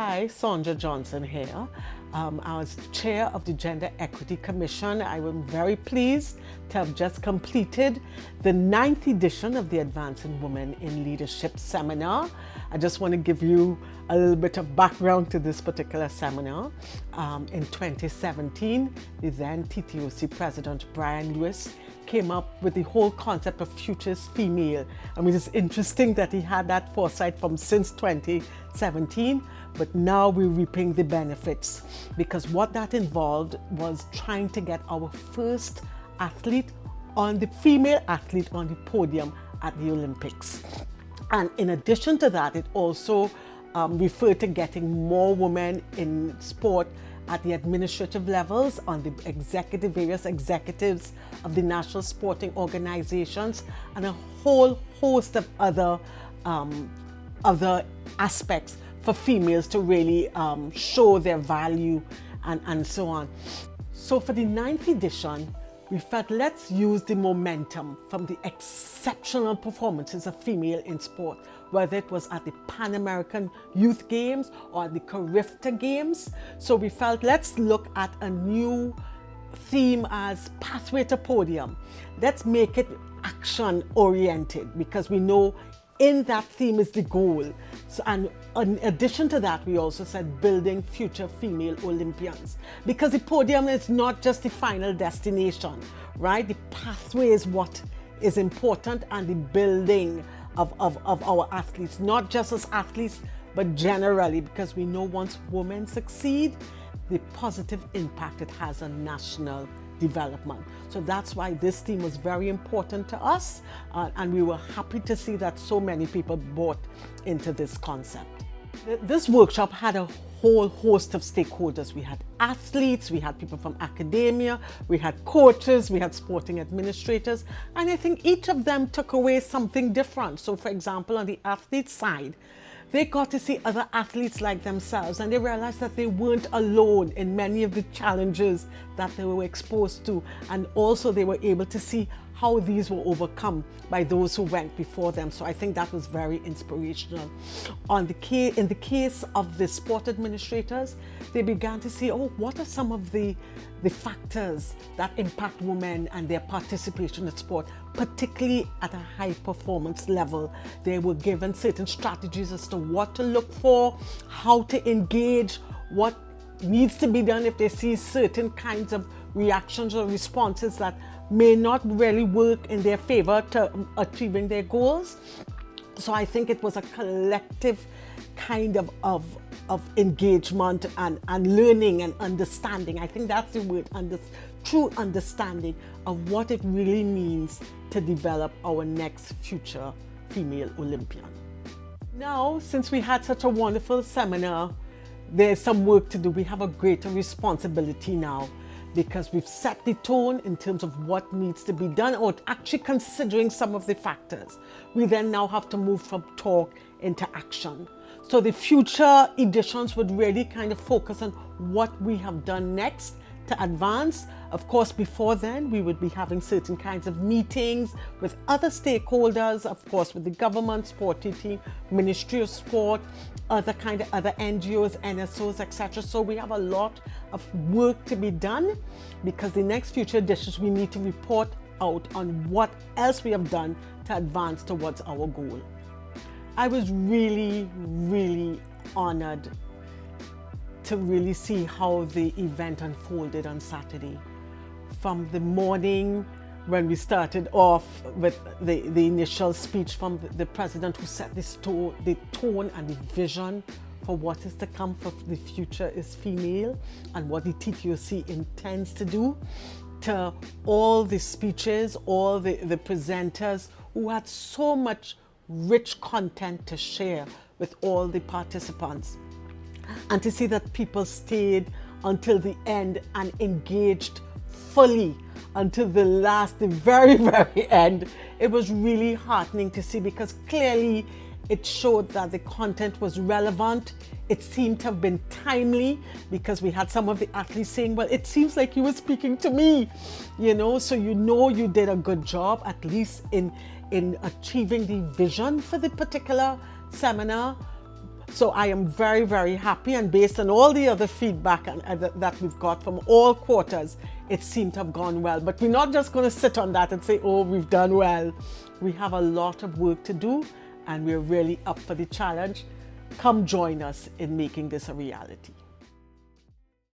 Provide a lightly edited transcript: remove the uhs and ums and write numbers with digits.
Hi, Sonja Johnson here. I was chair of the Gender Equity Commission. I am very pleased to have just completed the 9th edition of the Advancing Women in Leadership seminar. I just want to give you a little bit of background to this particular seminar. In 2017, the then TTOC President Brian Lewis came up with the whole concept of Futures Female. I mean, it's interesting that he had that foresight from since 2017, but now we're reaping the benefits, because what that involved was trying to get our first female athlete on the podium at the Olympics. And in addition to that, it also referred to getting more women in sport at the administrative levels, on the various executives of the national sporting organizations, and a whole host of other aspects for females to really show their value and so on. So for the 9th edition, we felt let's use the momentum from the exceptional performances of female in sport, whether it was at the Pan American Youth Games or the Carifta Games. So we felt let's look at a new theme as Pathway to Podium. Let's make it action oriented, because we know in that theme is the goal. So, and in addition to that, we also said building future female Olympians, because the podium is not just the final destination, right? The pathway is what is important, and the building of our athletes, not just as athletes, but generally, because we know once women succeed, the positive impact it has on national development. So that's why this theme was very important to us, and we were happy to see that so many people bought into this concept. This workshop had a whole host of stakeholders. We had athletes, we had people from academia, we had coaches, we had sporting administrators, and I think each of them took away something different. So for example, on the athlete side, they got to see other athletes like themselves, and they realized that they weren't alone in many of the challenges that they were exposed to. And also they were able to see how these were overcome by those who went before them. So I think that was very inspirational. In the case of the sport administrators, they began to see, what are some of the factors that impact women and their participation in sport, particularly at a high performance level. They were given certain strategies as to what to look for, how to engage, what needs to be done if they see certain kinds of reactions or responses that may not really work in their favor to achieving their goals. So I think it was a collective kind of engagement and learning and understanding. I think that's the word, true understanding of what it really means to develop our next future female Olympian. Now, since we had such a wonderful seminar, there's some work to do. We have a greater responsibility now, because we've set the tone in terms of what needs to be done, or actually considering some of the factors. We then now have to move from talk into action. So the future editions would really kind of focus on what we have done next to advance. Of course, before then, we would be having certain kinds of meetings with other stakeholders, of course, with the government, sport team, Ministry of Sport, other NGOs, NSOs, etc. So we have a lot of work to be done, because the next future editions, we need to report out on what else we have done to advance towards our goal. I was really, really honored to really see how the event unfolded on Saturday. From the morning when we started off with the initial speech from the president, who set the tone and the vision for what is to come, for the future is female, and what the TTOC intends to do, to all the speeches, all the presenters who had so much rich content to share with all the participants. And to see that people stayed until the end and engaged fully until the very, very end. It was really heartening to see, because clearly it showed that the content was relevant. It seemed to have been timely, because we had some of the athletes saying, well, it seems like you were speaking to me, so you did a good job, at least in achieving the vision for the particular seminar. So I am very, very happy, and based on all the other feedback that we've got from all quarters, it seemed to have gone well. But we're not just going to sit on that and say, oh, we've done well. We have a lot of work to do, and we're really up for the challenge. Come join us in making this a reality.